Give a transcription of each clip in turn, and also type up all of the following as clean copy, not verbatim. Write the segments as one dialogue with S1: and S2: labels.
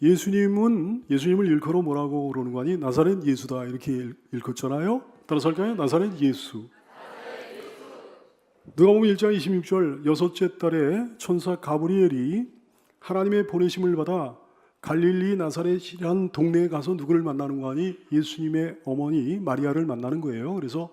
S1: 예수님을 일컬어 뭐라고 그러는 거 아니? 나사렛 예수다 이렇게 일컫잖아요. 따라서 할까요? 나사렛 예수. 누가복음 1장 26절 여섯째 달에 천사 가브리엘이 하나님의 보내심을 받아 갈릴리 나사렛이란 동네에 가서 누구를 만나는 거 아니? 예수님의 어머니 마리아를 만나는 거예요. 그래서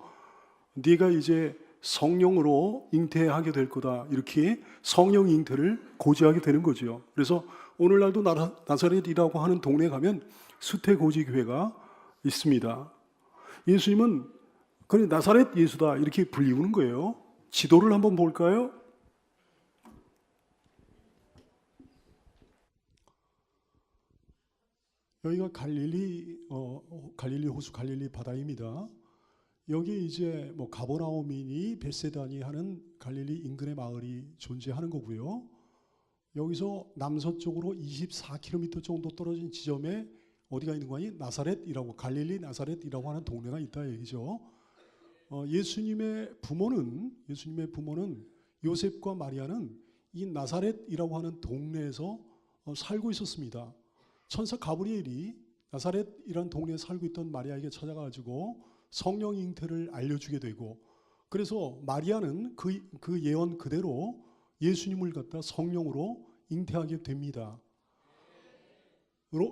S1: 네가 이제 성령으로 잉태하게 될 거다. 이렇게 성령 잉태를 고지하게 되는 거죠. 그래서 오늘날도 나사렛이라고 하는 동네에 가면 수태고지교회가 있습니다. 예수님은 그냥 나사렛 예수다 이렇게 불리우는 거예요. 지도를 한번 볼까요? 여기가 갈릴리 호수 갈릴리 바다입니다. 여기 이제 뭐 가버나움이니 벳세다니 하는 갈릴리 인근의 마을이 존재하는 거고요. 여기서 남서쪽으로 24km 정도 떨어진 지점에 어디가 있는 거 아니? 나사렛이라고 갈릴리 나사렛이라고 하는 동네가 있다 얘기죠. 예수님의 부모는 요셉과 마리아는 이 나사렛이라고 하는 동네에서 살고 있었습니다. 천사 가브리엘이 나사렛이라는 동네에 살고 있던 마리아에게 찾아가지고 성령 잉태를 알려주게 되고, 그래서 마리아는 그 예언 그대로 예수님을 갖다 성령으로 잉태하게 됩니다.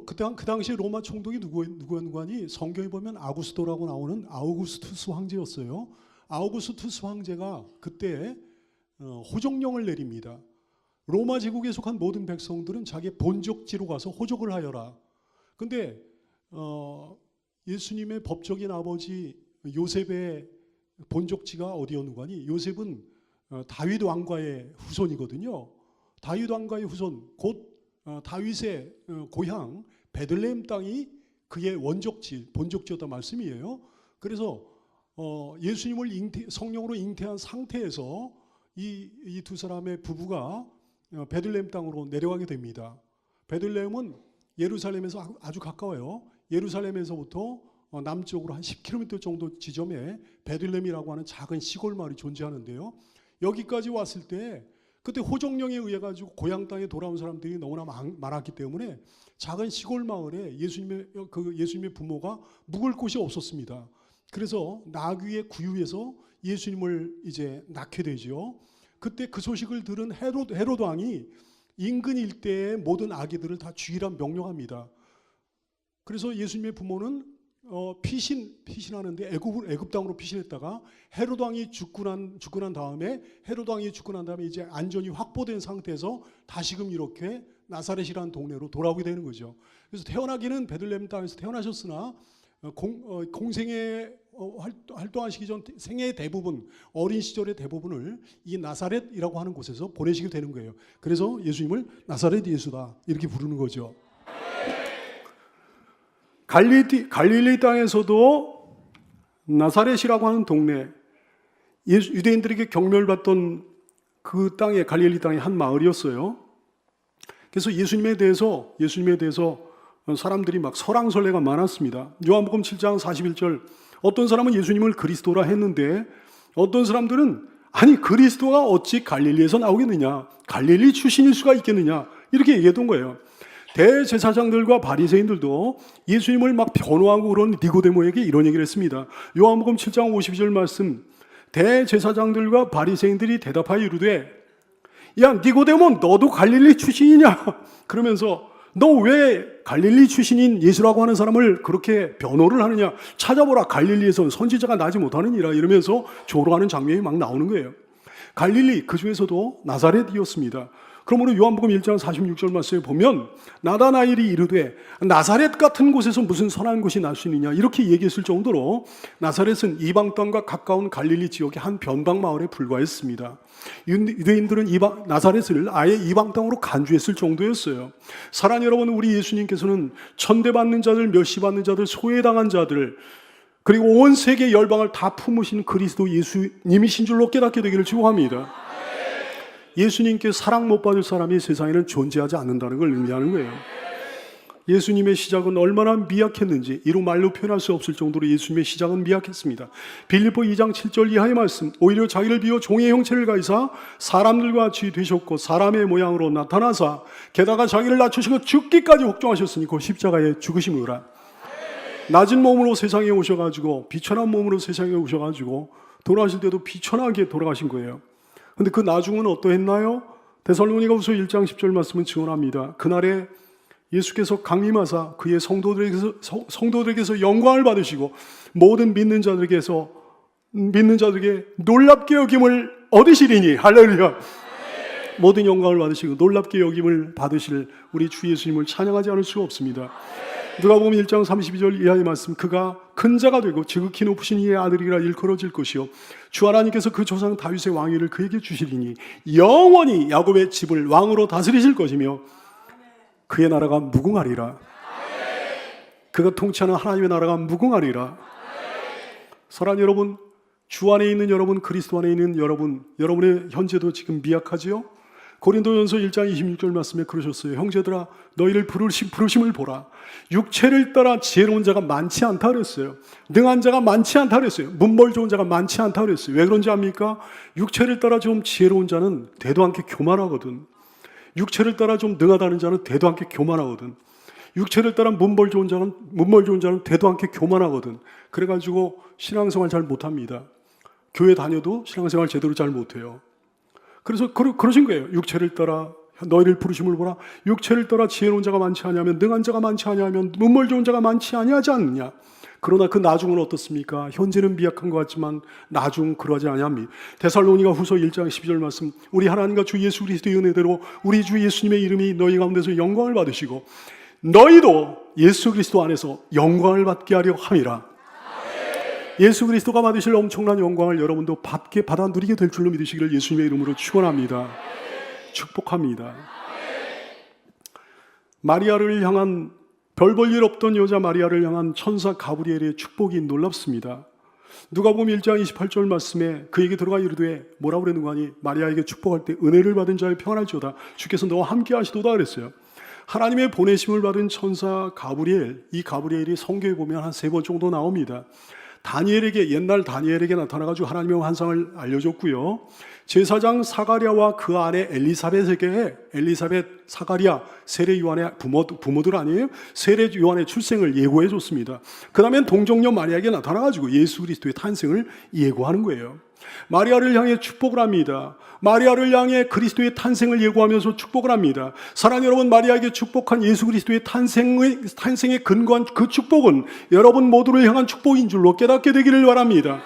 S1: 그 당시 로마 총독이 누구였는가니? 성경에 보면 아구스토라고 나오는 아우구스투스 황제였어요. 아우구스투스 황제가 그때 호족령을 내립니다. 로마 제국에 속한 모든 백성들은 자기 본적지로 가서 호족을 하여라. 근데 예수님의 법적인 아버지 요셉의 본적지가 어디였는가니? 요셉은 다윗 왕가의 후손이거든요. 다윗 왕가의 후손, 곧 다윗의 고향 베들레헴 땅이 그의 원적지, 본적지였단 말씀이에요. 그래서 예수님을 성령으로 잉태한 상태에서 이 두 사람의 부부가 베들레헴 땅으로 내려가게 됩니다. 베들레헴은 예루살렘에서 아주 가까워요. 예루살렘에서부터 남쪽으로 한 10km 정도 지점에 베들레헴이라고 하는 작은 시골 마을이 존재하는데요. 여기까지 왔을 때 그때 호족령에 의해 가지고 고향 땅에 돌아온 사람들이 너무나 많았기 때문에 작은 시골 마을에 예수님의 부모가 묵을 곳이 없었습니다. 그래서 나귀의 구유에서 예수님을 이제 낳게 되죠. 그때 그 소식을 들은 헤롯 왕이 인근 일대의 모든 아기들을 다 죽이라 명령합니다. 그래서 예수님의 부모는 피신하는데 애굽 땅으로 피신했다가 헤롯 왕이 죽고 난 다음에 이제 안전이 확보된 상태에서 다시금 이렇게 나사렛이라는 동네로 돌아오게 되는 거죠. 그래서 태어나기는 베들레헴 땅에서 태어나셨으나 공생에 활동하시기 전 생애의 대부분, 어린 시절의 대부분을 이 나사렛이라고 하는 곳에서 보내시게 되는 거예요. 그래서 예수님을 나사렛 예수다 이렇게 부르는 거죠. 갈릴리 땅에서도 나사렛이라고 하는 동네, 유대인들에게 경멸받던 그 땅에, 갈릴리 땅의 한 마을이었어요. 그래서 예수님에 대해서 사람들이 막 설왕설래가 많았습니다. 요한복음 7장 41절, 어떤 사람은 예수님을 그리스도라 했는데 어떤 사람들은 아니 그리스도가 어찌 갈릴리에서 나오겠느냐, 갈릴리 출신일 수가 있겠느냐 이렇게 얘기했던 거예요. 대제사장들과 바리새인들도 예수님을 막 변호하고 그런 니고데모에게 이런 얘기를 했습니다. 요한복음 7장 52절 말씀, 대제사장들과 바리새인들이 대답하여 이르되 야 니고데모 너도 갈릴리 출신이냐? 그러면서 너 왜 갈릴리 출신인 예수라고 하는 사람을 그렇게 변호를 하느냐? 찾아보라, 갈릴리에서 선지자가 나지 못하느니라 이러면서 조롱하는 장면이 막 나오는 거예요. 갈릴리 그 중에서도 나사렛이었습니다. 그러므로 요한복음 1장 46절 말씀에 보면 나다나엘이 이르되 나사렛 같은 곳에서 무슨 선한 것이 날 수 있느냐 이렇게 얘기했을 정도로 나사렛은 이방 땅과 가까운 갈릴리 지역의 한 변방 마을에 불과했습니다. 유대인들은 나사렛을 아예 이방 땅으로 간주했을 정도였어요. 사랑하는 여러분, 우리 예수님께서는 천대받는 자들, 멸시받는 자들, 소외당한 자들, 그리고 온 세계 열방을 다 품으신 그리스도 예수님이신 줄로 깨닫게 되기를 축원합니다. 예수님께 사랑 못 받을 사람이 세상에는 존재하지 않는다는 걸 의미하는 거예요. 예수님의 시작은 얼마나 미약했는지 이루 말로 표현할 수 없을 정도로 예수님의 시작은 미약했습니다. 빌립보 2장 7절 이하의 말씀, 오히려 자기를 비워 종의 형체를 가지사 사람들과 같이 되셨고 사람의 모양으로 나타나사 게다가 자기를 낮추시고 죽기까지 복종하셨으니 그 십자가에 죽으심이라. 낮은 몸으로 세상에 오셔가지고 비천한 몸으로 세상에 오셔가지고 돌아가실 때도 비천하게 돌아가신 거예요. 근데 그 나중은 어떠했나요? 데살로니가후서 1장 10절 말씀은 증언합니다. 그날에 예수께서 강림하사 그의 성도들에게서 영광을 받으시고 모든 믿는 자들에게 놀랍게 여김을 얻으시리니 할렐루야. 모든 영광을 받으시고 놀랍게 여김을 받으실 우리 주 예수님을 찬양하지 않을 수가 없습니다. 누가복음 1장 32절 이하의 말씀, 그가 큰 자가 되고 지극히 높으신 이의 아들이라 일컬어질 것이요 주 하나님께서 그 조상 다윗의 왕위를 그에게 주시리니 영원히 야곱의 집을 왕으로 다스리실 것이며 그의 나라가 무궁하리라. 그가 통치하는 하나님의 나라가 무궁하리라. 사랑하는 여러분, 주 안에 있는 여러분, 그리스도 안에 있는 여러분, 여러분의 현재도 지금 미약하지요? 고린도전서 1장 26절 말씀에 그러셨어요. 형제들아 너희를 부르심을 보라. 육체를 따라 지혜로운 자가 많지 않다 그랬어요. 능한 자가 많지 않다 그랬어요. 문벌 좋은 자가 많지 않다 그랬어요. 왜 그런지 압니까? 육체를 따라 좀 지혜로운 자는 대도 않게 교만하거든. 육체를 따라 좀 능하다는 자는 대도 않게 교만하거든. 육체를 따라 문벌 좋은 자는 대도 않게 교만하거든. 그래가지고 신앙생활 잘 못합니다. 교회 다녀도 신앙생활 제대로 잘 못해요. 그래서 그러신 거예요. 육체를 따라 너희를 부르심을 보라. 육체를 따라 지혜로운 자가 많지 아니하면 능한 자가 많지 아니하면 문벌 좋은 자가 많지 아니하지 않느냐. 그러나 그 나중은 어떻습니까? 현재는 미약한 것 같지만 나중 그러하지 아니합니다. 데살로니가후서 1장 12절 말씀, 우리 하나님과 주 예수 그리스도의 은혜대로 우리 주 예수님의 이름이 너희 가운데서 영광을 받으시고 너희도 예수 그리스도 안에서 영광을 받게 하려 함이라. 예수 그리스도가 받으실 엄청난 영광을 여러분도 받아 누리게 될 줄로 믿으시기를 예수님의 이름으로 축원합니다. 축복합니다. 마리아를 향한 별 볼 일 없던 여자 마리아를 향한 천사 가브리엘의 축복이 놀랍습니다. 누가복음 1장 28절 말씀에 그에게 들어가 이르되 뭐라고 그랬는가 하니 마리아에게 축복할 때 은혜를 받은 자여 평안할지어다 주께서 너와 함께 하시도다 그랬어요. 하나님의 보내심을 받은 천사 가브리엘, 이 가브리엘이 성경에 보면 한 3번 정도 나옵니다. 옛날 다니엘에게 나타나가지고 하나님의 환상을 알려줬고요. 제사장 사가랴와 그 아내 엘리사벳에게 사가랴 세례 요한의 부모들 아니에요? 세례 요한의 출생을 예고해 줬습니다. 그 다음엔 동정녀 마리아에게 나타나가지고 예수 그리스도의 탄생을 예고하는 거예요. 마리아를 향해 축복을 합니다. 마리아를 향해 그리스도의 탄생을 예고하면서 축복을 합니다. 사랑하는 여러분, 마리아에게 축복한 예수 그리스도의 탄생에 근거한 그 축복은 여러분 모두를 향한 축복인 줄로 깨닫게 되기를 바랍니다.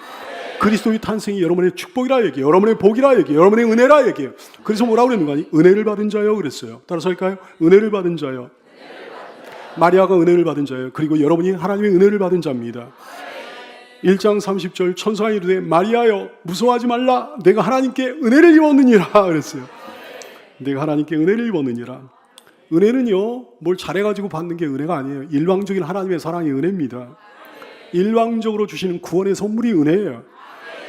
S1: 그리스도의 탄생이 여러분의 축복이라 얘기해요. 여러분의 복이라 얘기해요. 여러분의 은혜라 얘기해요. 그래서 뭐라고 그랬는가 하니 은혜를 받은 자요 그랬어요. 따라서 할까요? 은혜를 받은 자요. 마리아가 은혜를 받은 자예요. 그리고 여러분이 하나님의 은혜를 받은 자입니다. 1장 30절 천사가 이르되 마리아여 무서워하지 말라 내가 하나님께 은혜를 입었느니라 그랬어요. 내가 하나님께 은혜를 입었느니라. 은혜는요 뭘 잘해가지고 받는 게 은혜가 아니에요. 일방적인 하나님의 사랑이 은혜입니다. 일방적으로 주시는 구원의 선물이 은혜예요.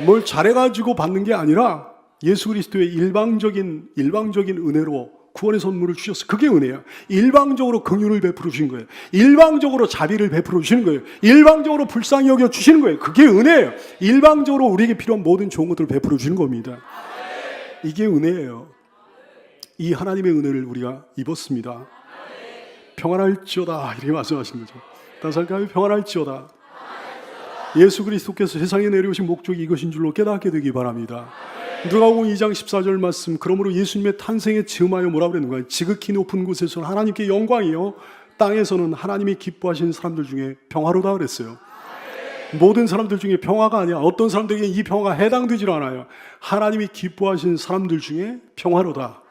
S1: 뭘 잘해가지고 받는 게 아니라 예수 그리스도의 일방적인 은혜로 구원의 선물을 주셨어요. 그게 은혜예요. 일방적으로 긍휼을 베풀어 주신 거예요. 일방적으로 자비를 베풀어 주시는 거예요. 일방적으로 불쌍히 여겨 주시는 거예요. 그게 은혜예요. 일방적으로 우리에게 필요한 모든 좋은 것들을 베풀어 주는 겁니다. 이게 은혜예요. 이 하나님의 은혜를 우리가 입었습니다. 평안할지어다 이렇게 말씀하신 거죠. 다시 할까요? 평안할지어다. 예수 그리스도께서 세상에 내려오신 목적이 이것인 줄로 깨닫게 되기 바랍니다. 누가복음 2장 14절 말씀, 그러므로 예수님의 탄생에 즈음하여 뭐라고 그랬는가? 지극히 높은 곳에서는 하나님께 영광이요 땅에서는 하나님이 기뻐하시는 사람들 중에 평화로다 그랬어요. 모든 사람들 중에 평화가 아니야. 어떤 사람들에게 이 평화가 해당되질 않아요. 하나님이 기뻐하시는 사람들 중에 평화로다.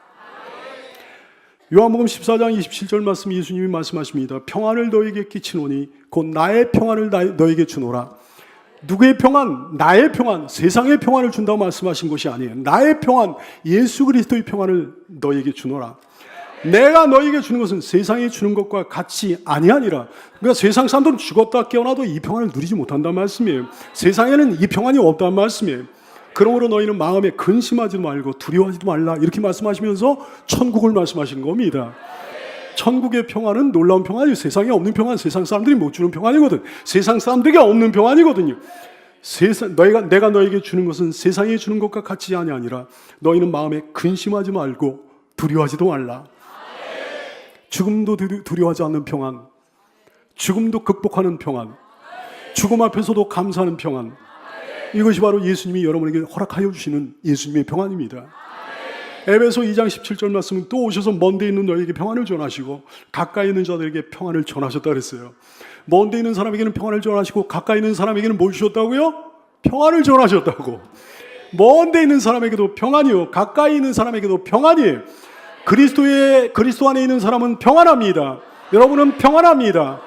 S1: 요한복음 14장 27절 말씀 예수님이 말씀하십니다. 평안을 너에게 끼치노니 곧 나의 평안을 너에게 주노라. 누구의 평안? 나의 평안, 세상의 평안을 준다고 말씀하신 것이 아니에요. 나의 평안, 예수 그리스도의 평안을 너에게 주노라. 내가 너에게 주는 것은 세상이 주는 것과 같이 아니하니라. 그러니까 세상 사람들은 죽었다 깨어나도 이 평안을 누리지 못한다는 말씀이에요. 세상에는 이 평안이 없다는 말씀이에요. 그러므로 너희는 마음에 근심하지 말고 두려워하지도 말라 이렇게 말씀하시면서 천국을 말씀하신 겁니다. 천국의 평안은 놀라운 평안이에요. 세상에 없는 평안, 세상 사람들이 못 주는 평안이거든. 세상 사람들에게 없는 평안이거든요. 내가 너에게 주는 것은 세상에 주는 것과 같이 아니라 너희는 마음에 근심하지 말고 두려워하지도 말라. 죽음도 두려워하지 않는 평안, 죽음도 극복하는 평안, 죽음 앞에서도 감사하는 평안, 이것이 바로 예수님이 여러분에게 허락하여 주시는 예수님의 평안입니다. 에베소 2장 17절 말씀은 또 오셔서 먼 데 있는 너희에게 평안을 전하시고 가까이 있는 자들에게 평안을 전하셨다 그랬어요. 먼 데 있는 사람에게는 평안을 전하시고 가까이 있는 사람에게는 뭘 주셨다고요? 평안을 전하셨다고. 먼 데 있는 사람에게도 평안이요, 가까이 있는 사람에게도 평안이에요. 그리스도 안에 있는 사람은 평안합니다. 여러분은 평안합니다.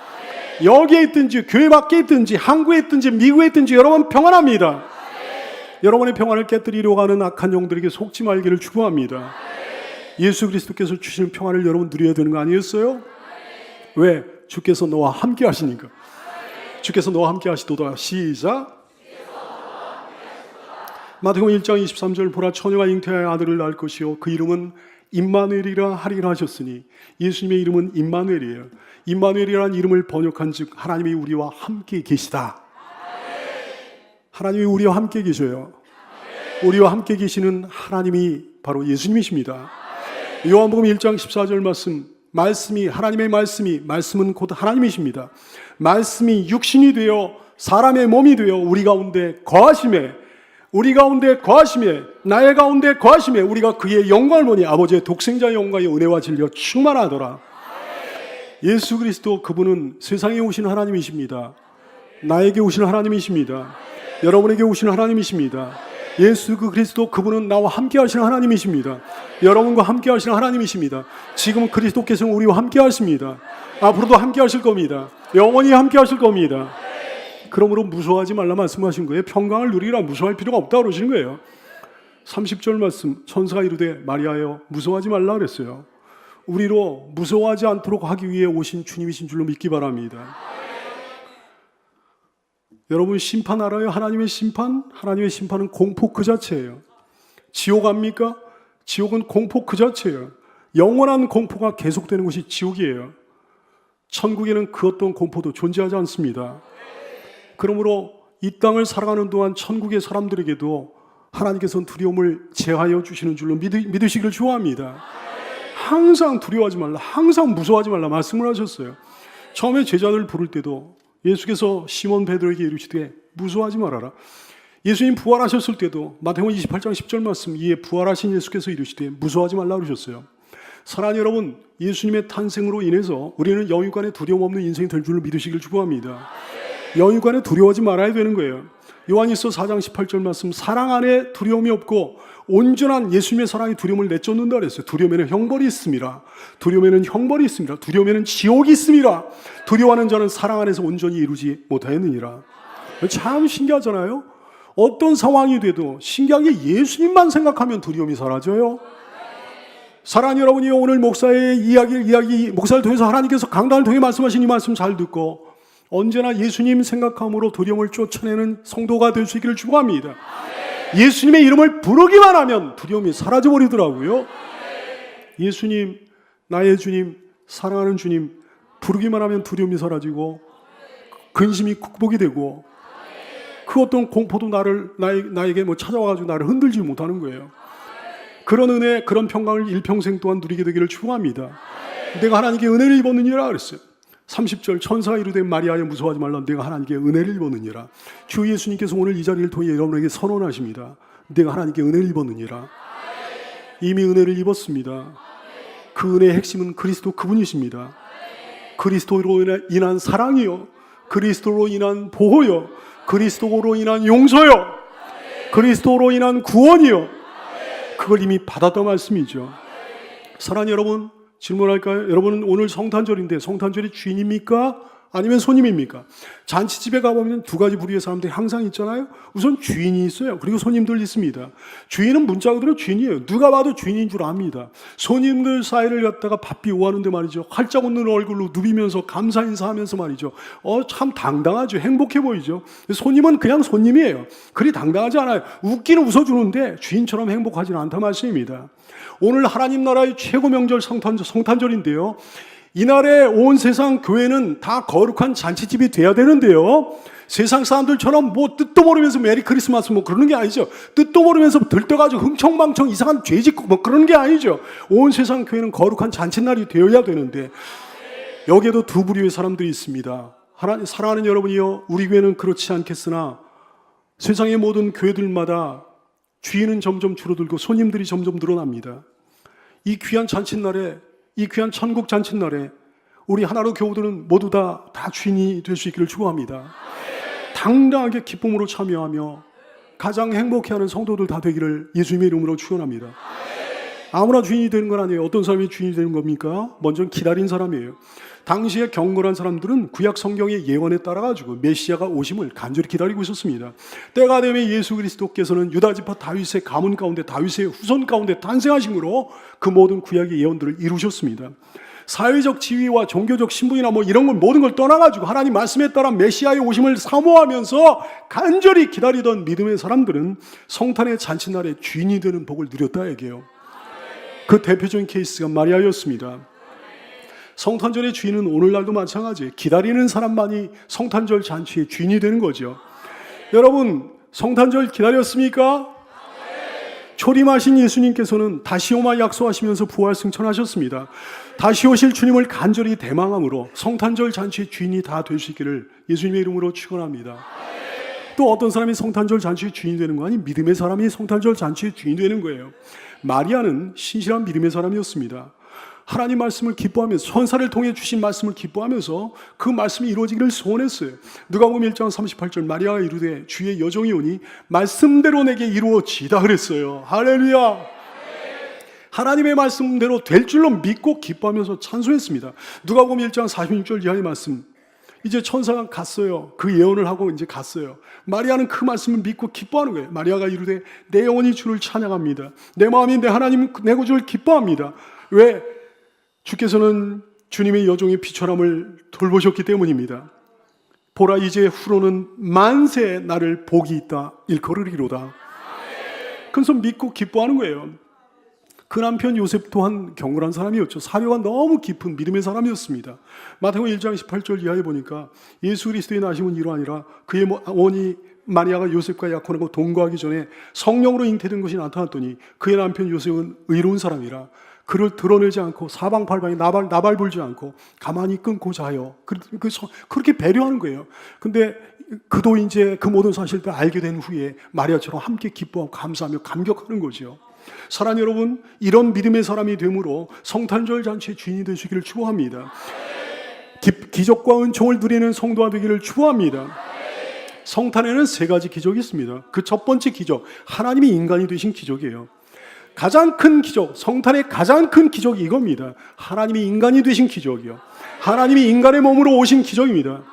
S1: 여기에 있든지 교회 밖에 있든지 한국에 있든지 미국에 있든지 여러분 평안합니다. 여러분의 평안을 깨뜨리려고 하는 악한 영들에게 속지 말기를 축원합니다. 예수 그리스도께서 주시는 평안을 여러분 누려야 되는 거 아니었어요? 왜? 주께서 너와 함께 하시니까. 주께서 너와 함께 하시도다. 시작. 마태복음 1장 23절 보라 처녀가 잉태하여 아들을 낳을 것이요 그 이름은 임마누엘이라 하리라 하셨으니 예수님의 이름은 임마누엘이에요. 임마누엘이라는 이름을 번역한 즉 하나님이 우리와 함께 계시다. 하나님이 우리와 함께 계셔요. 우리와 함께 계시는 하나님이 바로 예수님이십니다. 요한복음 1장 14절 말씀이 하나님의 말씀은 곧 하나님이십니다. 말씀이 육신이 되어 사람의 몸이 되어 우리 가운데 거하심에 나의 가운데 거하심에 우리가 그의 영광을 보니 아버지의 독생자의 영광의 은혜와 진리가 충만하더라. 예수 그리스도 그분은 세상에 오신 하나님이십니다. 나에게 오신 하나님이십니다. 여러분에게 오신 하나님이십니다. 예수 그리스도 그분은 나와 함께 하시는 하나님이십니다. 여러분과 함께 하시는 하나님이십니다. 지금 그리스도께서는 우리와 함께 하십니다. 앞으로도 함께 하실 겁니다. 영원히 함께 하실 겁니다. 그러므로 무서워하지 말라 말씀하신 거예요. 평강을 누리라 무서워할 필요가 없다 그러시는 거예요. 30절 말씀 천사가 이르되 마리아여 무서워하지 말라 그랬어요. 우리로 무서워하지 않도록 하기 위해 오신 주님이신 줄로 믿기 바랍니다. 여러분 심판 알아요? 하나님의 심판? 하나님의 심판은 공포 그 자체예요. 지옥 압니까? 지옥은 공포 그 자체예요. 영원한 공포가 계속되는 것이 지옥이에요. 천국에는 그 어떤 공포도 존재하지 않습니다. 그러므로 이 땅을 살아가는 동안 천국의 사람들에게도 하나님께서는 두려움을 제하여 주시는 줄로 믿으시기를 좋아합니다. 항상 두려워하지 말라, 항상 무서워하지 말라 말씀을 하셨어요. 처음에 제자들 부를 때도 예수께서 시몬 베드로에게 이르시되 무서워하지 말아라. 예수님 부활하셨을 때도 마태복음 28장 10절 말씀 이에 부활하신 예수께서 이르시되 무서워하지 말라 그러셨어요. 사랑하는 여러분, 예수님의 탄생으로 인해서 우리는 영육간에 두려움 없는 인생이 될 줄로 믿으시길 축원합니다. 영육간에 두려워하지 말아야 되는 거예요. 요한일서 4장 18절 말씀 사랑 안에 두려움이 없고 온전한 예수님의 사랑이 두려움을 내쫓는다 그랬어요. 두려움에는 형벌이 있습니다. 두려움에는 형벌이 있습니다. 두려움에는 지옥이 있습니다. 두려워하는 자는 사랑 안에서 온전히 이루지 못하였느니라. 참 신기하잖아요. 어떤 상황이 돼도 신기하게 예수님만 생각하면 두려움이 사라져요. 사랑하는 여러분이 오늘 목사의 목사를 통해서 하나님께서 강단을 통해 말씀하신 이 말씀 잘 듣고 언제나 예수님 생각함으로 두려움을 쫓아내는 성도가 될 수 있기를 축원합니다. 예수님의 이름을 부르기만 하면 두려움이 사라져버리더라고요. 예수님, 나의 주님, 사랑하는 주님 부르기만 하면 두려움이 사라지고 근심이 극복이 되고 그 어떤 공포도 나에게 찾아와가지고 나를 흔들지 못하는 거예요. 그런 은혜, 그런 평강을 일평생 동안 누리게 되기를 축원합니다. 내가 하나님께 은혜를 입었느니라 그랬어요. 30절 천사가 이르되 마리아여 무서워하지 말라 내가 하나님께 은혜를 입었느니라. 주 예수님께서 오늘 이 자리를 통해 여러분에게 선언하십니다. 내가 하나님께 은혜를 입었느니라. 이미 은혜를 입었습니다. 그 은혜의 핵심은 그리스도 그분이십니다. 그리스도로 인한 사랑이요, 그리스도로 인한 보호요, 그리스도로 인한 용서요, 그리스도로 인한 구원이요, 그걸 이미 받았던 말씀이죠. 사랑하는 여러분, 질문할까요? 여러분은 오늘 성탄절인데 성탄절이 주인입니까? 아니면 손님입니까? 잔치집에 가보면 두 가지 부류의 사람들이 항상 있잖아요. 우선 주인이 있어요. 그리고 손님들 있습니다. 주인은 문자 그대로 주인이에요. 누가 봐도 주인인 줄 압니다. 손님들 사이를 갖다가 바삐 오하는데 말이죠. 활짝 웃는 얼굴로 누비면서 감사 인사하면서 말이죠. 참 당당하죠. 행복해 보이죠. 손님은 그냥 손님이에요. 그리 당당하지 않아요. 웃기는 웃어주는데 주인처럼 행복하지는 않다 말씀입니다. 오늘 하나님 나라의 최고 명절 성탄절인데요. 이날에 온 세상 교회는 다 거룩한 잔치집이 돼야 되는데요. 세상 사람들처럼 뭐 뜻도 모르면서 메리 크리스마스 뭐 그러는 게 아니죠. 뜻도 모르면서 들떠가지고 흥청망청 이상한 죄 짓고 뭐 그러는 게 아니죠. 온 세상 교회는 거룩한 잔칫날이 되어야 되는데 여기에도 두 부류의 사람들이 있습니다. 하나님 사랑하는 여러분이요, 우리 교회는 그렇지 않겠으나 세상의 모든 교회들마다 주인은 점점 줄어들고 손님들이 점점 늘어납니다. 이 귀한 잔칫날에, 이 귀한 천국 잔칫날에 우리 하나로 교우들은 모두 다 주인이 될 수 있기를 축원합니다. 당당하게 기쁨으로 참여하며 가장 행복해하는 성도들 다 되기를 예수님의 이름으로 축원합니다. 아무나 주인이 되는 건 아니에요. 어떤 사람이 주인이 되는 겁니까? 먼저 기다린 사람이에요. 당시에 경건한 사람들은 구약 성경의 예언에 따라가지고 메시아가 오심을 간절히 기다리고 있었습니다. 때가 되면 예수 그리스도께서는 유다지파 다윗의 가문 가운데, 다윗의 후손 가운데 탄생하심으로 그 모든 구약의 예언들을 이루셨습니다. 사회적 지위와 종교적 신분이나 뭐 이런 걸 모든 걸 떠나가지고 하나님 말씀에 따라 메시아의 오심을 사모하면서 간절히 기다리던 믿음의 사람들은 성탄의 잔칫날에 주인이 되는 복을 누렸다 얘기해요. 그 대표적인 케이스가 마리아였습니다. 성탄절의 주인은 오늘날도 마찬가지예요. 기다리는 사람만이 성탄절 잔치의 주인이 되는 거죠. 여러분, 성탄절 기다렸습니까? 초림하신 예수님께서는 다시 오마 약속하시면서 부활 승천하셨습니다. 다시 오실 주님을 간절히 대망함으로 성탄절 잔치의 주인이 다 될 수 있기를 예수님의 이름으로 축원합니다. 또 어떤 사람이 성탄절 잔치의 주인이 되는 거 아니, 믿음의 사람이 성탄절 잔치의 주인이 되는 거예요. 마리아는 신실한 믿음의 사람이었습니다. 하나님 말씀을 기뻐하면서, 천사를 통해 주신 말씀을 기뻐하면서 그 말씀이 이루어지기를 소원했어요. 누가복음 1장 38절, 마리아가 이르되 주의 여종이 오니 말씀대로 내게 이루어지다 그랬어요. 할렐루야. 하나님의 말씀대로 될 줄로 믿고 기뻐하면서 찬송했습니다. 누가복음 1장 46절 이하의 말씀, 이제 천사가 갔어요. 그 예언을 하고 이제 갔어요. 마리아는 그 말씀을 믿고 기뻐하는 거예요. 마리아가 이르되 내 영혼이 주를 찬양합니다. 내 마음이 내 하나님 내 구주를 기뻐합니다. 왜? 주께서는 주님의 여종의 비천함을 돌보셨기 때문입니다. 보라, 이제 후로는 만세 나를 복이 있다 일컬으리로다. 그래서 믿고 기뻐하는 거예요. 그 남편 요셉 또한 경건한 사람이었죠. 사려가 너무 깊은 믿음의 사람이었습니다. 마태복음 1장 18절 이하에 보니까 예수 그리스도의 나심은 이러하니라 그의 어머니 마리아가 요셉과 약혼하고 동거하기 전에 성령으로 잉태된 것이 나타났더니 그의 남편 요셉은 의로운 사람이라 그를 드러내지 않고 사방팔방에 나발 불지 않고 가만히 끊고 자요. 그렇게 배려하는 거예요. 근데 그도 이제 그 모든 사실을 알게 된 후에 마리아처럼 함께 기뻐하고 감사하며 감격하는 거죠. 사랑하는 여러분, 이런 믿음의 사람이 되므로 성탄절 잔치의 주인이 되시기를 축원합니다. 기적과 은총을 누리는 성도가 되기를 축원합니다. 성탄에는 세 가지 기적이 있습니다. 그 첫 번째 기적, 하나님이 인간이 되신 기적이에요. 가장 큰 기적, 성탄의 가장 큰 기적이 이겁니다. 하나님이 인간이 되신 기적이요. 하나님이 인간의 몸으로 오신 기적입니다.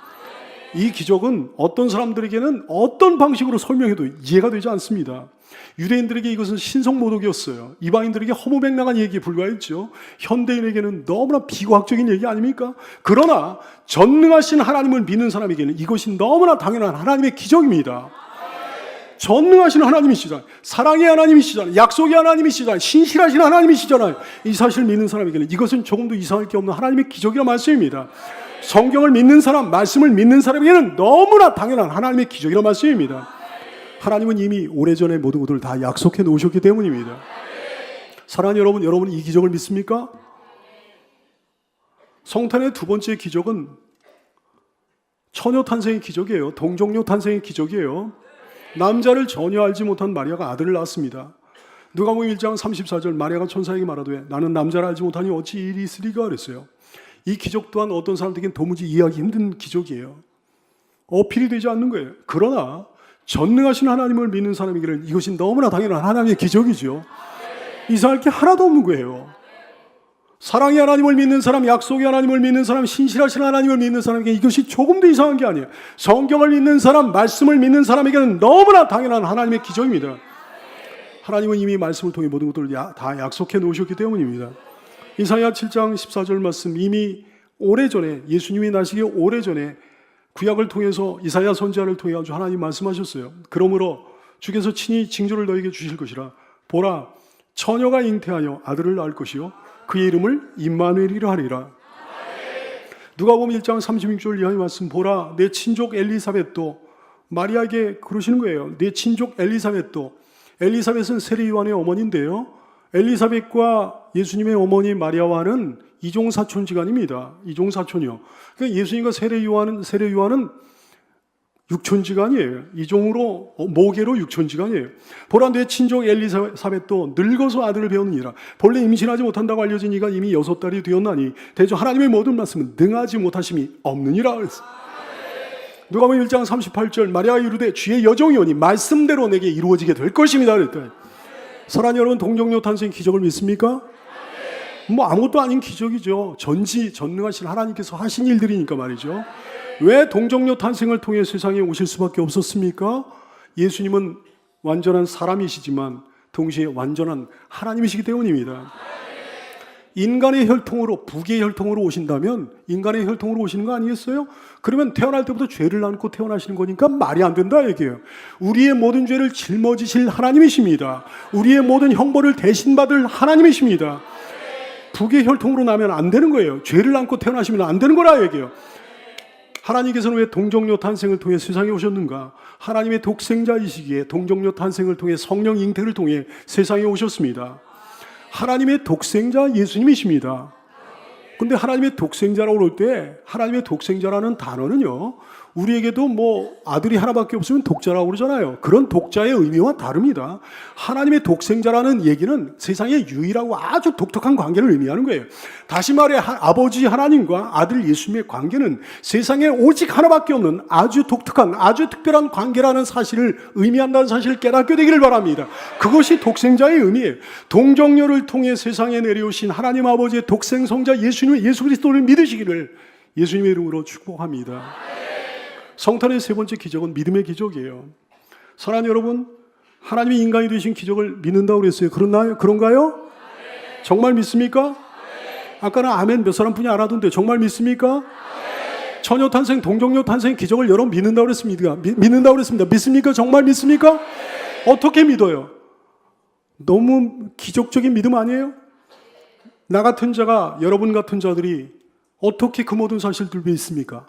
S1: 이 기적은 어떤 사람들에게는 어떤 방식으로 설명해도 이해가 되지 않습니다. 유대인들에게 이것은 신성모독이었어요. 이방인들에게 허무맹랑한 얘기에 불과했죠. 현대인에게는 너무나 비과학적인 얘기 아닙니까? 그러나 전능하신 하나님을 믿는 사람에게는 이것이 너무나 당연한 하나님의 기적입니다. 전능하신 하나님이시잖아요. 사랑의 하나님이시잖아요. 약속의 하나님이시잖아요. 신실하신 하나님이시잖아요. 이 사실을 믿는 사람에게는 이것은 조금도 이상할 게 없는 하나님의 기적이라는 말씀입니다. 성경을 믿는 사람, 말씀을 믿는 사람에게는 너무나 당연한 하나님의 기적이라는 말씀입니다. 하나님은 이미 오래전에 모든 것들을 다 약속해 놓으셨기 때문입니다. 사랑하는 여러분, 여러분은 이 기적을 믿습니까? 성탄의 두 번째 기적은 처녀 탄생의 기적이에요. 동정녀 탄생의 기적이에요. 남자를 전혀 알지 못한 마리아가 아들을 낳았습니다. 누가복음 1장 34절, 마리아가 천사에게 말하되 나는 남자를 알지 못하니 어찌 일이 있으리까 그랬어요. 이 기적 또한 어떤 사람들에게는 도무지 이해하기 힘든 기적이에요. 어필이 되지 않는 거예요. 그러나 전능하신 하나님을 믿는 사람에게는 이것이 너무나 당연한 하나님의 기적이죠. 이상할 게 하나도 없는 거예요. 사랑의 하나님을 믿는 사람, 약속의 하나님을 믿는 사람, 신실하신 하나님을 믿는 사람에게 이것이 조금도 이상한 게 아니에요. 성경을 믿는 사람, 말씀을 믿는 사람에게는 너무나 당연한 하나님의 기적입니다. 하나님은 이미 말씀을 통해 모든 것들을 다 약속해 놓으셨기 때문입니다. 이사야 7장 14절 말씀, 이미 오래전에, 예수님이 나시기 오래전에 구약을 통해서 이사야 선지자를 통해 가지고 하나님 말씀하셨어요. 그러므로 주께서 친히 징조를 너에게 주실 것이라. 보라, 처녀가 잉태하여 아들을 낳을 것이요 그의 이름을 임마누엘이라 하리라. 누가복음 1장 36절 이하의 말씀 보라 내 친족 엘리사벳도 마리아에게 그러시는 거예요. 내 친족 엘리사벳도 엘리사벳은 세례 요한의 어머니인데요. 엘리사벳과 예수님의 어머니 마리아와는 이종사촌지간입니다. 이종사촌이요. 그러니까 예수님과 세례 요한은 육촌지간이에요. 이종으로 모계로 육촌지간이에요. 보라 내 친족 엘리사벳도 늙어서 아들을 배우느니라. 본래 임신하지 못한다고 알려진 이가 이미 6달이 되었나니 대저 하나님의 모든 말씀은 능하지 못하심이 없느니라 그랬어요. 누가복음 1장 38절 마리아가 이르되 주의 여종이 오니 말씀대로 내게 이루어지게 될 것입니다 그랬더니 사랑하는 여러분 동정녀 탄생 기적을 믿습니까? 뭐 아무것도 아닌 기적이죠. 전능하신 하나님께서 하신 일들이니까 말이죠. 왜 동정녀 탄생을 통해 세상에 오실 수밖에 없었습니까? 예수님은 완전한 사람이시지만 동시에 완전한 하나님이시기 때문입니다. 인간의 혈통으로 북의 혈통으로 오신다면 인간의 혈통으로 오시는 거 아니겠어요? 그러면 태어날 때부터 죄를 안고 태어나시는 거니까 말이 안 된다 얘기예요. 우리의 모든 죄를 짊어지실 하나님이십니다. 우리의 모든 형벌을 대신 받을 하나님이십니다. 북의 혈통으로 나면 안 되는 거예요. 죄를 안고 태어나시면 안 되는 거라 얘기예요. 하나님께서는 왜 동정녀 탄생을 통해 세상에 오셨는가? 하나님의 독생자이시기에 동정녀 탄생을 통해 성령 잉태를 통해 세상에 오셨습니다. 하나님의 독생자 예수님이십니다. 근데 하나님의 독생자라고 그럴 때 하나님의 독생자라는 단어는요 우리에게도 뭐 아들이 하나밖에 없으면 독자라고 그러잖아요. 그런 독자의 의미와 다릅니다. 하나님의 독생자라는 얘기는 세상에 유일하고 아주 독특한 관계를 의미하는 거예요. 다시 말해 아버지 하나님과 아들 예수님의 관계는 세상에 오직 하나밖에 없는 아주 독특한 아주 특별한 관계라는 사실을 의미한다는 사실을 깨닫게 되기를 바랍니다. 그것이 독생자의 의미예요. 동정녀를 통해 세상에 내려오신 하나님 아버지의 독생성자 예수 그리스도를 믿으시기를 예수님의 이름으로 축복합니다. 성탄의 세 번째 기적은 믿음의 기적이에요. 사랑하는 여러분, 하나님이 인간이 되신 기적을 믿는다고 그랬어요. 그런가요? 정말 믿습니까? 아까는 아멘 몇 사람뿐이 알아듣는데 정말 믿습니까? 처녀 탄생, 동정녀 탄생 기적을 여러분 믿는다고 그랬습니다. 믿는다고 그랬습니다. 믿습니까? 정말 믿습니까? 어떻게 믿어요? 너무 기적적인 믿음 아니에요? 나 같은 자가 여러분 같은 자들이 어떻게 그 모든 사실들 믿습니까?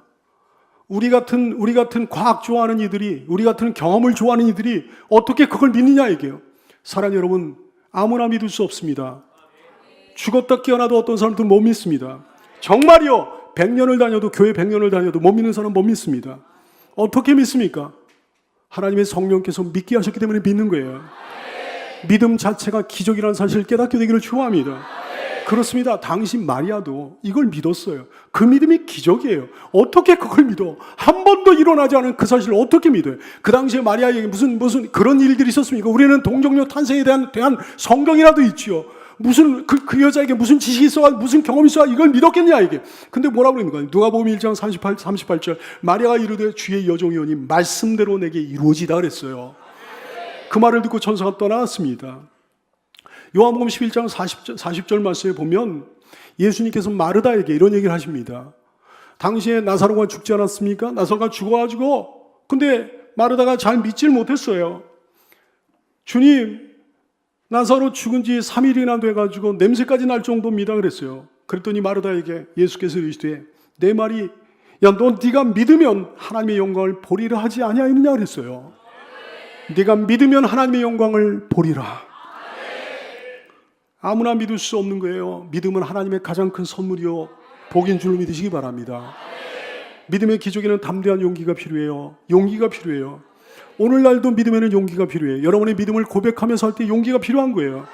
S1: 우리 같은 과학 좋아하는 이들이, 우리 같은 경험을 좋아하는 이들이 어떻게 그걸 믿느냐 이게요. 사랑하는 여러분, 아무나 믿을 수 없습니다. 죽었다 깨어나도 어떤 사람들은 못 믿습니다. 정말이요. 100년을 다녀도 교회 100년을 다녀도 못 믿는 사람은 못 믿습니다. 어떻게 믿습니까? 하나님의 성령께서 믿게 하셨기 때문에 믿는 거예요. 믿음 자체가 기적이라는 사실을 깨닫게 되기를 축원합니다. 그렇습니다. 당신 마리아도 이걸 믿었어요. 그 믿음이 기적이에요. 어떻게 그걸 믿어? 한 번도 일어나지 않은 그 사실을 어떻게 믿어요? 그 당시에 마리아에게 무슨 그런 일들이 있었습니까? 우리는 동정녀 탄생에 대한 성경이라도 있지요. 무슨 그 여자에게 무슨 지식이 있어, 무슨 경험이 있어, 이걸 믿었겠냐 이게. 근데 뭐라고 그러는 거예요? 누가복음 1장 38절 마리아가 이르되 주의 여종이오니 말씀대로 내게 이루어지다 그랬어요. 그 말을 듣고 천사가 떠나왔습니다. 요한복음 11장 40절 말씀에 보면 예수님께서 마르다에게 이런 얘기를 하십니다. 당시에 나사로가 죽지 않았습니까? 나사로가 죽어가지고 근데 마르다가 잘 믿질 못했어요. 주님, 나사로 죽은 지 3일이나 돼가지고 냄새까지 날 정도입니다 그랬어요. 그랬더니 마르다에게 예수께서 이르시되 내 말이 야, 네가 믿으면 하나님의 영광을 보리라 하지 아니하느냐 그랬어요. 네가 믿으면 하나님의 영광을 보리라. 아무나 믿을 수 없는 거예요. 믿음은 하나님의 가장 큰 선물이요 복인 줄 믿으시기 바랍니다. 믿음의 기적에는 담대한 용기가 필요해요. 용기가 필요해요. 오늘날도 믿음에는 용기가 필요해요. 여러분의 믿음을 고백하면서 할 때 용기가 필요한 거예요.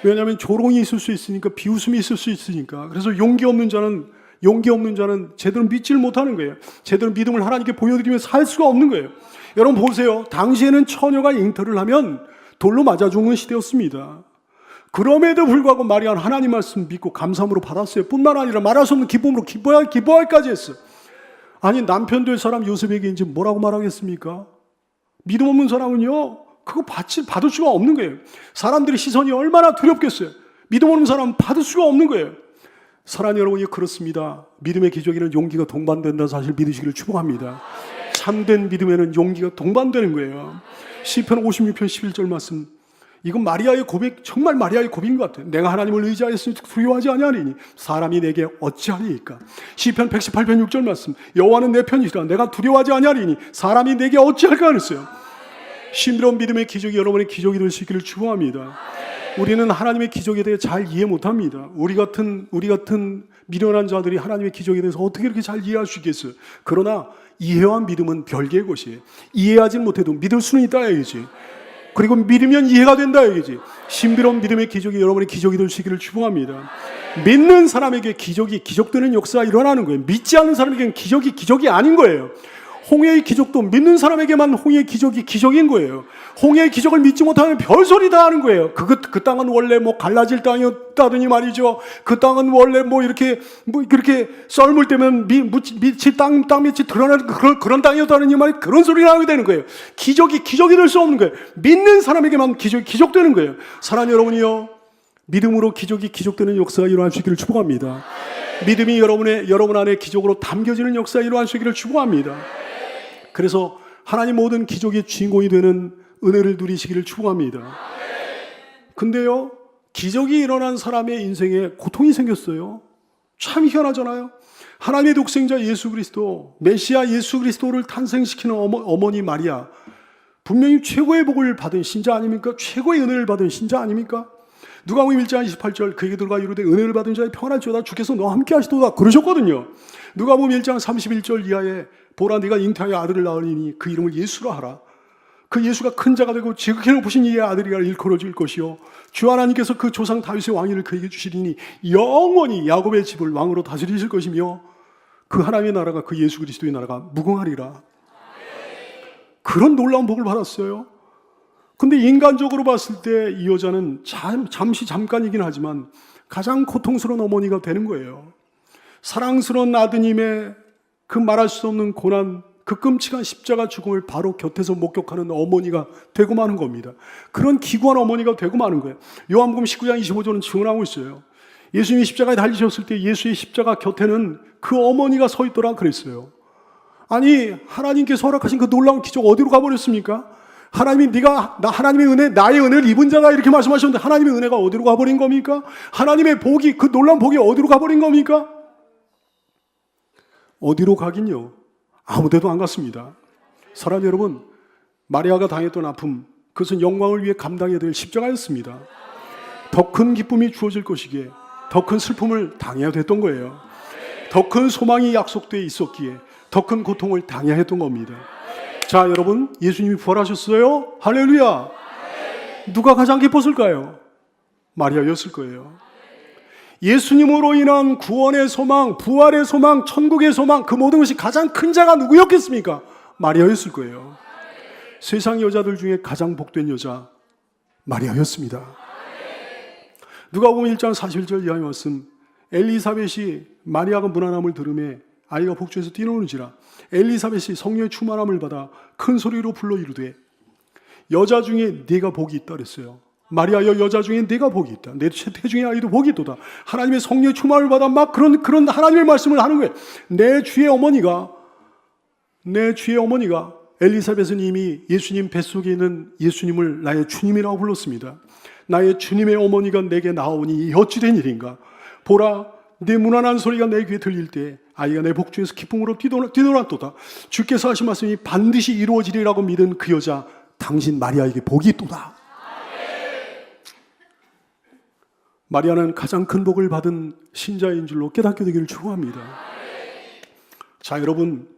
S1: 왜냐하면 조롱이 있을 수 있으니까, 비웃음이 있을 수 있으니까. 그래서 용기 없는 자는 제대로 믿지를 못하는 거예요. 제대로 믿음을 하나님께 보여드리면서 살 수가 없는 거예요. 여러분 보세요. 당시에는 처녀가 잉태를 하면 돌로 맞아 죽는 시대였습니다. 그럼에도 불구하고 마리아는 하나님 말씀 믿고 감사함으로 받았어요. 뿐만 아니라 말할 수 없는 기쁨으로 기뻐할까지 했어요. 아니 남편 될 사람 요셉에게 이제 뭐라고 말하겠습니까? 믿음 없는 사람은요 그거 받을 수가 없는 거예요. 사람들의 시선이 얼마나 두렵겠어요. 믿음 없는 사람은 받을 수가 없는 거예요. 사랑하는 여러분이 그렇습니다. 믿음의 기적에는 용기가 동반된다는 사실 믿으시기를 축복합니다. 참된 믿음에는 용기가 동반되는 거예요. 시편 56편 11절 말씀 이건 마리아의 고백, 정말 마리아의 고백인 것 같아요. 내가 하나님을 의지하였으니 두려워하지 아니하리니 사람이 내게 어찌하리이까. 시편 118편 6절 말씀, 여호와는 내 편이시라 내가 두려워하지 아니하리니 사람이 내게 어찌할까 그랬어요. 신비로운 믿음의 기적이 여러분의 기적이 될 수 있기를 축원합니다. 우리는 하나님의 기적에 대해 잘 이해 못합니다. 우리 같은 미련한 자들이 하나님의 기적에 대해서 어떻게 이렇게 잘 이해할 수 있겠어요? 그러나 이해와 믿음은 별개의 것이에요. 이해하지 못해도 믿을 수는 있다 얘기지. 그리고 믿으면 이해가 된다 얘기지. 신비로운 믿음의 기적이 여러분의 기적이 될 수 있기를 축원합니다. 믿는 사람에게 기적되는 역사가 일어나는 거예요. 믿지 않는 사람에게는 기적이 아닌 거예요. 홍해의 기적도 믿는 사람에게만 홍해의 기적이 기적인 거예요. 홍해의 기적을 믿지 못하면 별소리 다 하는 거예요. 그 땅은 원래 갈라질 땅이었다더니 말이죠. 그 땅은 원래 이렇게 썰물 때면 땅 밑이 드러나는 그런 땅이었다더니 말이 그런 소리를 하게 되는 거예요. 기적이 될 수 없는 거예요. 믿는 사람에게만 기적되는 거예요. 사랑하는 여러분이요, 믿음으로 기적되는 역사가 일어날 수 있기를 축복합니다. 믿음이 여러분 안에 기적으로 담겨지는 역사가 일어날 수 있기를 축복합니다. 그래서 하나님 모든 기적의 주인공이 되는 은혜를 누리시기를 축복합니다. 근데요, 기적이 일어난 사람의 인생에 고통이 생겼어요. 참 희한하잖아요. 하나님의 독생자 예수 그리스도, 메시아 예수 그리스도를 탄생시키는 어머니 마리아, 분명히 최고의 복을 받은 신자 아닙니까? 최고의 은혜를 받은 신자 아닙니까? 누가복음 1장 28절, 그에게 들어가 이르되 은혜를 받은 자의 평안할지어다 주께서 너와 함께 하시도다 그러셨거든요. 누가복음 1장 31절 이하에 보라 네가 잉태하여 아들을 낳으리니 그 이름을 예수라 하라. 그 예수가 큰 자가 되고 지극히 높으신 이의 아들이라 일컬어질 것이요 주 하나님께서 그 조상 다윗의 왕위를 그에게 주시리니 영원히 야곱의 집을 왕으로 다스리실 것이며 그 하나님의 나라가, 그 예수 그리스도의 나라가 무궁하리라. 그런 놀라운 복을 받았어요. 근데 인간적으로 봤을 때 이 여자는 잠깐이긴 하지만 가장 고통스러운 어머니가 되는 거예요. 사랑스러운 아드님의 그 말할 수 없는 고난, 그 끔찍한 십자가 죽음을 바로 곁에서 목격하는 어머니가 되고 마는 겁니다. 그런 기구한 어머니가 되고 마는 거예요. 요한복음 19장 25절은 증언하고 있어요. 예수님이 십자가에 달리셨을 때 예수의 십자가 곁에는 그 어머니가 서 있더라 그랬어요. 아니, 하나님께서 허락하신 그 놀라운 기적 어디로 가버렸습니까? 하나님이 하나님의 은혜, 나의 은혜를 입은 자가 이렇게 말씀하셨는데 하나님의 은혜가 어디로 가버린 겁니까? 하나님의 복이, 그 놀라운 복이 어디로 가버린 겁니까? 어디로 가긴요? 아무데도 안 갔습니다. 사랑하는 여러분, 마리아가 당했던 아픔, 그것은 영광을 위해 감당해야 될 십자가였습니다. 더 큰 기쁨이 주어질 것이기에 더 큰 슬픔을 당해야 됐던 거예요. 더 큰 소망이 약속되어 있었기에 더 큰 고통을 당해야 했던 겁니다. 자, 여러분, 예수님이 부활하셨어요? 할렐루야! 누가 가장 기뻤을까요? 마리아였을 거예요. 예수님으로 인한 구원의 소망, 부활의 소망, 천국의 소망, 그 모든 것이 가장 큰 자가 누구였겠습니까? 마리아였을 거예요. 세상 여자들 중에 가장 복된 여자, 마리아였습니다. 누가복음 1장 41절 이하의 말씀, 엘리사벳이 마리아가 무난함을 들으매 아이가 복주에서 뛰노는지라 엘리사벳이 성령의 충만함을 받아 큰 소리로 불러 이르되 여자 중에 네가 복이 있다 그랬어요. 마리아여, 여자 중에 네가 복이 있다. 내 태중의 아이도 복이 있도다. 하나님의 성령의 충만을 받아 막 그런 하나님의 말씀을 하는 거예요. 내 주의 어머니가 엘리사벳은 이미 예수님 뱃속에 있는 예수님을 나의 주님이라고 불렀습니다. 나의 주님의 어머니가 내게 나오니 어찌된 일인가. 보라, 내 무난한 소리가 내 귀에 들릴 때 아이가 내 복중에서 기쁨으로 뛰놀았도다. 주께서 하신 말씀이 반드시 이루어지리라고 믿은 그 여자, 당신 마리아에게 복이 있도다. 마리아는 가장 큰 복을 받은 신자인 줄로 깨닫게 되기를 축원합니다. 자,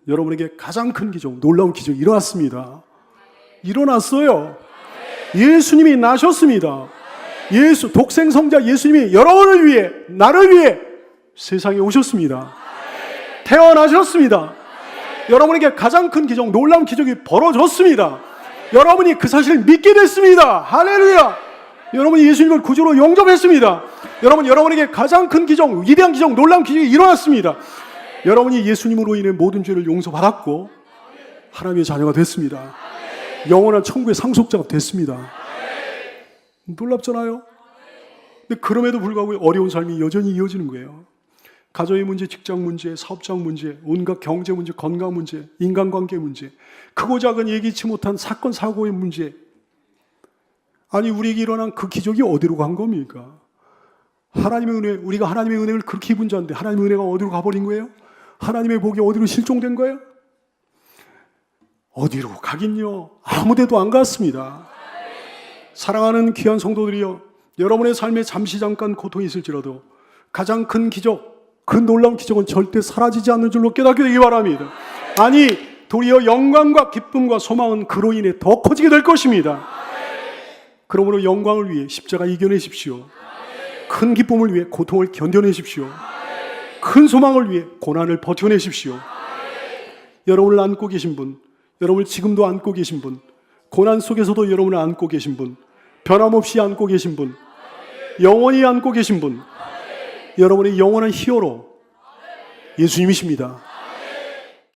S1: 여러분에게 가장 큰 기적, 놀라운 기적이 일어났습니다. 일어났어요. 예수님이 나셨습니다. 독생 성자 예수님이 여러분을 위해, 나를 위해 세상에 오셨습니다. 태어나셨습니다. 여러분에게 가장 큰 기적, 놀라운 기적이 벌어졌습니다. 여러분이 그 사실을 믿게 됐습니다. 할렐루야! 여러분이 예수님을 구주로 영접했습니다. 여러분에게 가장 큰 기적, 위대한 기적, 놀라운 기적이 일어났습니다. 여러분이 예수님으로 인해 모든 죄를 용서받았고 하나님의 자녀가 됐습니다. 영원한 천국의 상속자가 됐습니다. 놀랍잖아요? 근데 그럼에도 불구하고 어려운 삶이 여전히 이어지는 거예요. 가정의 문제, 직장 문제, 사업장 문제, 온갖 경제 문제, 건강 문제, 인간관계 문제, 크고 작은 예기치 못한 사건, 사고의 문제. 아니 우리에게 일어난 그 기적이 어디로 간 겁니까? 하나님의 은혜, 우리가 하나님의 은혜를 그렇게 입은 자인데 하나님의 은혜가 어디로 가버린 거예요? 하나님의 복이 어디로 실종된 거예요? 어디로 가긴요? 아무데도 안 갔습니다. 사랑하는 귀한 성도들이여, 여러분의 삶에 잠시 잠깐 고통이 있을지라도 가장 큰 기적, 그 놀라운 기적은 절대 사라지지 않는 줄로 깨닫게 되기 바랍니다. 아니 도리어 영광과 기쁨과 소망은 그로 인해 더 커지게 될 것입니다. 그러므로 영광을 위해 십자가 이겨내십시오. 큰 기쁨을 위해 고통을 견뎌내십시오. 큰 소망을 위해 고난을 버텨내십시오. 여러분을 안고 계신 분, 여러분을 지금도 안고 계신 분, 고난 속에서도 여러분을 안고 계신 분, 변함없이 안고 계신 분, 영원히 안고 계신 분, 여러분의 영원한 히어로 예수님이십니다.